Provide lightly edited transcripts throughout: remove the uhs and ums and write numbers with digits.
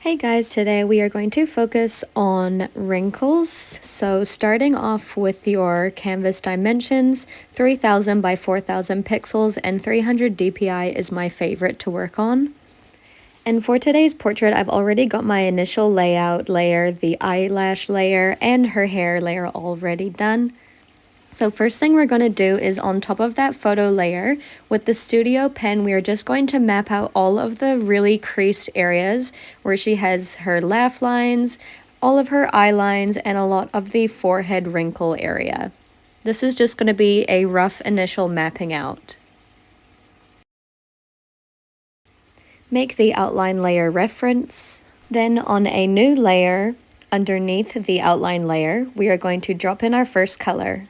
Hey guys, today we are going to focus on wrinkles. So starting off with your canvas dimensions, 3000 by 4000 pixels and 300 dpi is my favorite to work on. And for today's portrait, I've already got my initial layout layer, the eyelash layer, and her hair layer already done. So first thing we're going to do is on top of that photo layer, with the studio pen, we are just going to map out all of the really creased areas where she has her laugh lines, all of her eye lines, and a lot of the forehead wrinkle area. This is just going to be a rough initial mapping out. Make the outline layer reference. Then on a new layer, underneath the outline layer, we are going to drop in our first color.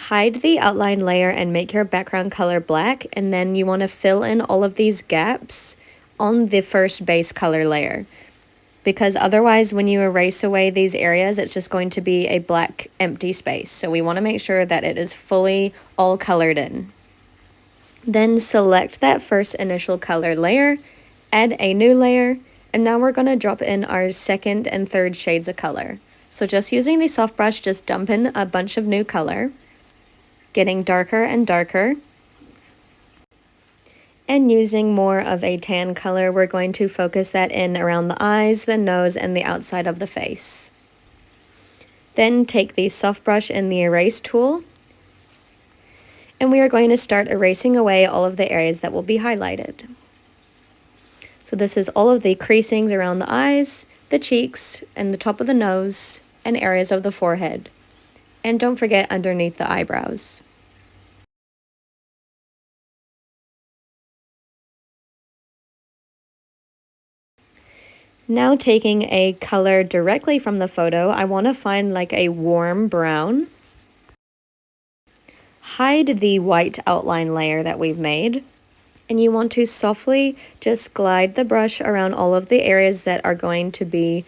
Hide the outline layer and make your background color black, and then you want to fill in all of these gaps on the first base color layer. Because otherwise when you erase away these areas, it's just going to be a black empty space. So we want to make sure that it is fully all colored in. Then select that first initial color layer, add a new layer, and now we're going to drop in our second and third shades of color. So just using the soft brush, just dump in a bunch of new color, getting darker and darker. And using more of a tan color, we're going to focus that in around the eyes, the nose, and the outside of the face. Then take the soft brush and the erase tool, and we are going to start erasing away all of the areas that will be highlighted. So this is all of the creasings around the eyes, the cheeks, and the top of the nose, and areas of the forehead. And don't forget underneath the eyebrows. Now taking a color directly from the photo, I want to find like a warm brown. Hide the white outline layer that we've made, and you want to softly just glide the brush around all of the areas that are going to be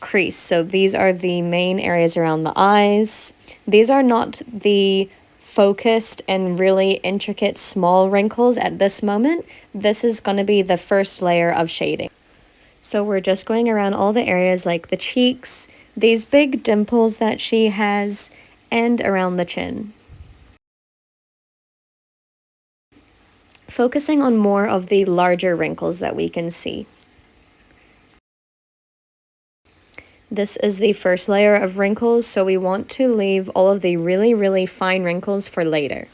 creased. So these are the main areas around the eyes. These are not the focused and really intricate small wrinkles at this moment. This is going to be the first layer of shading. So we're just going around all the areas like the cheeks, these big dimples that she has, and around the chin. Focusing on more of the larger wrinkles that we can see. This is the first layer of wrinkles, so we want to leave all of the really fine wrinkles for later.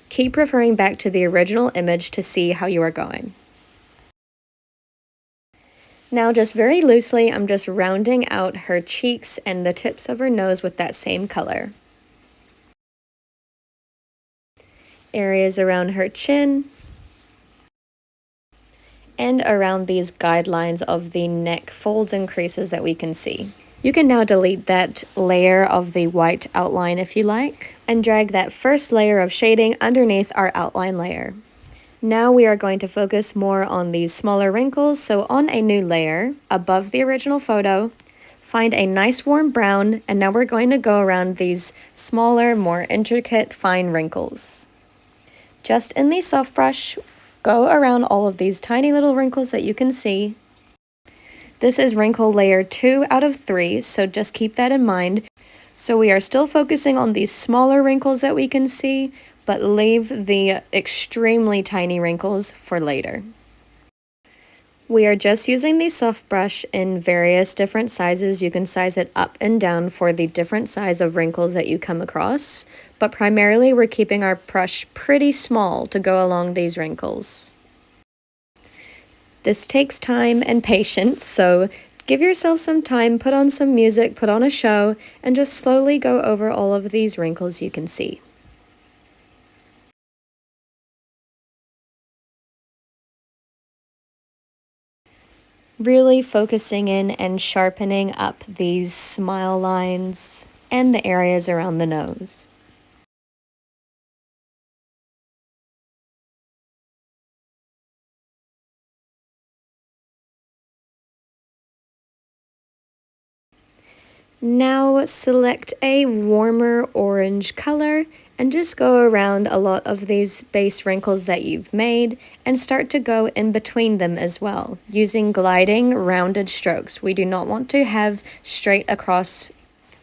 Keep referring back to the original image to see how you are going. Now just very loosely, I'm just rounding out her cheeks and the tips of her nose with that same color. Areas around her chin, and around these guidelines of the neck folds and creases that we can see. You can now delete that layer of the white outline if you like, and drag that first layer of shading underneath our outline layer. Now we are going to focus more on these smaller wrinkles, so on a new layer, above the original photo, find a nice warm brown, and now we're going to go around these smaller, more intricate, fine wrinkles. Just in the soft brush, go around all of these tiny little wrinkles that you can see. This is wrinkle layer 2 out of 3, so just keep that in mind. So we are still focusing on these smaller wrinkles that we can see, but leave the extremely tiny wrinkles for later. We are just using the soft brush in various different sizes. You can size it up and down for the different size of wrinkles that you come across, but primarily we're keeping our brush pretty small to go along these wrinkles. This takes time and patience, so give yourself some time, put on some music, put on a show, and just slowly go over all of these wrinkles you can see. Really focusing in and sharpening up these smile lines and the areas around the nose. Now select a warmer orange color and just go around a lot of these base wrinkles that you've made and start to go in between them as well, using gliding rounded strokes. We do not want to have straight across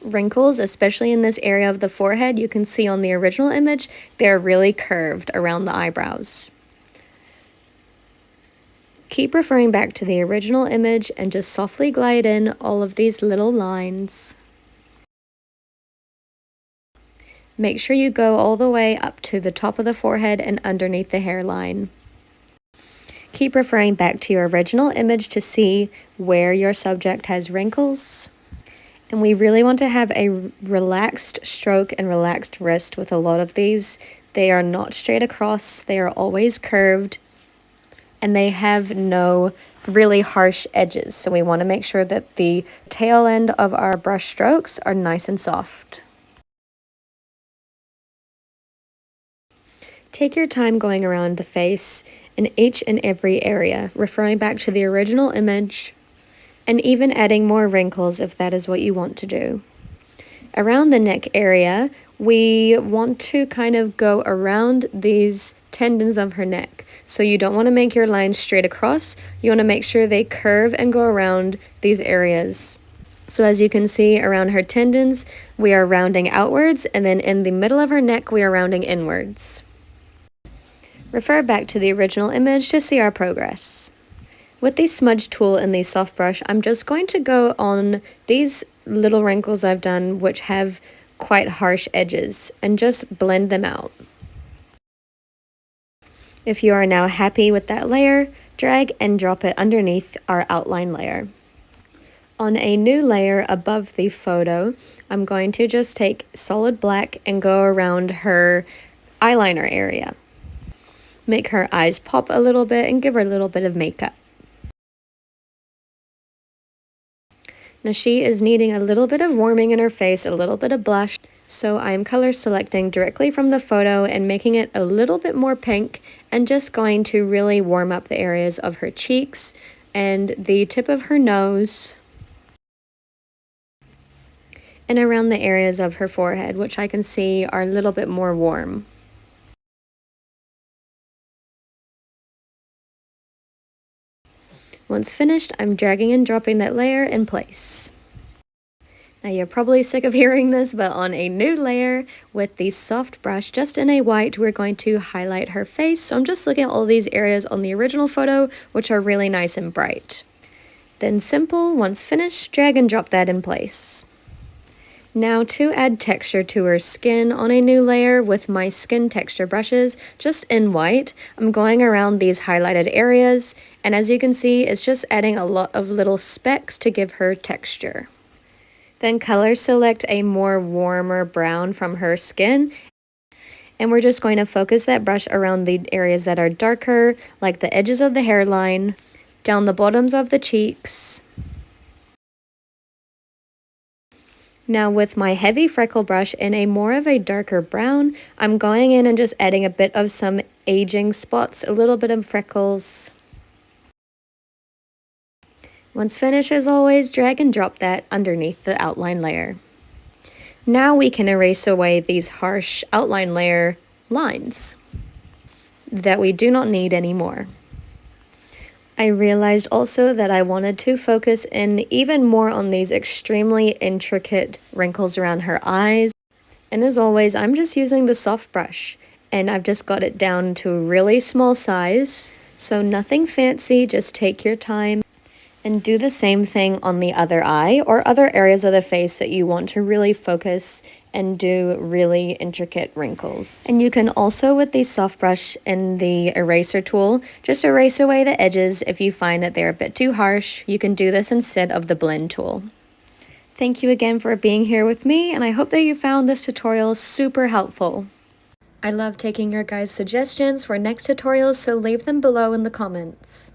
wrinkles, especially in this area of the forehead. You can see on the original image, they're really curved around the eyebrows. Keep referring back to the original image and just softly glide in all of these little lines. Make sure you go all the way up to the top of the forehead and underneath the hairline. Keep referring back to your original image to see where your subject has wrinkles. And we really want to have a relaxed stroke and relaxed wrist with a lot of these. They are not straight across, they are always curved, and they have no really harsh edges. So we want to make sure that the tail end of our brush strokes are nice and soft. Take your time going around the face in each and every area, referring back to the original image, and even adding more wrinkles if that is what you want to do. Around the neck area, we want to kind of go around these tendons of her neck. So you don't want to make your lines straight across, you want to make sure they curve and go around these areas. So as you can see around her tendons, we are rounding outwards, and then in the middle of her neck, we are rounding inwards. Refer back to the original image to see our progress. With the smudge tool and the soft brush, I'm just going to go on these little wrinkles I've done which have quite harsh edges and just blend them out. If you are now happy with that layer, drag and drop it underneath our outline layer. On a new layer above the photo, I'm going to just take solid black and go around her eyeliner area. Make her eyes pop a little bit and give her a little bit of makeup. Now she is needing a little bit of warming in her face, a little bit of blush, so I'm color selecting directly from the photo and making it a little bit more pink and just going to really warm up the areas of her cheeks and the tip of her nose and around the areas of her forehead, which I can see are a little bit more warm. Once finished, I'm dragging and dropping that layer in place. Now you're probably sick of hearing this, but on a new layer with the soft brush, just in a white, we're going to highlight her face. So I'm just looking at all these areas on the original photo, which are really nice and bright. Then simple, once finished, drag and drop that in place. Now to add texture to her skin on a new layer with my skin texture brushes, just in white, I'm going around these highlighted areas, and as you can see, it's just adding a lot of little specks to give her texture. Then color select a more warmer brown from her skin, and we're just going to focus that brush around the areas that are darker, like the edges of the hairline, down the bottoms of the cheeks. Now with my heavy freckle brush in a more of a darker brown, I'm going in and just adding a bit of some aging spots, a little bit of freckles. Once finished, as always, drag and drop that underneath the outline layer. Now we can erase away these harsh outline layer lines that we do not need anymore. I realized also that I wanted to focus in even more on these extremely intricate wrinkles around her eyes. And as always, I'm just using the soft brush, and I've just got it down to a really small size. So nothing fancy, just take your time and do the same thing on the other eye or other areas of the face that you want to really focus and do really intricate wrinkles. And you can also, with the soft brush and the eraser tool, just erase away the edges if you find that they're a bit too harsh. You can do this instead of the blend tool. Thank you again for being here with me, and I hope that you found this tutorial super helpful. I love taking your guys' suggestions for next tutorials, so leave them below in the comments.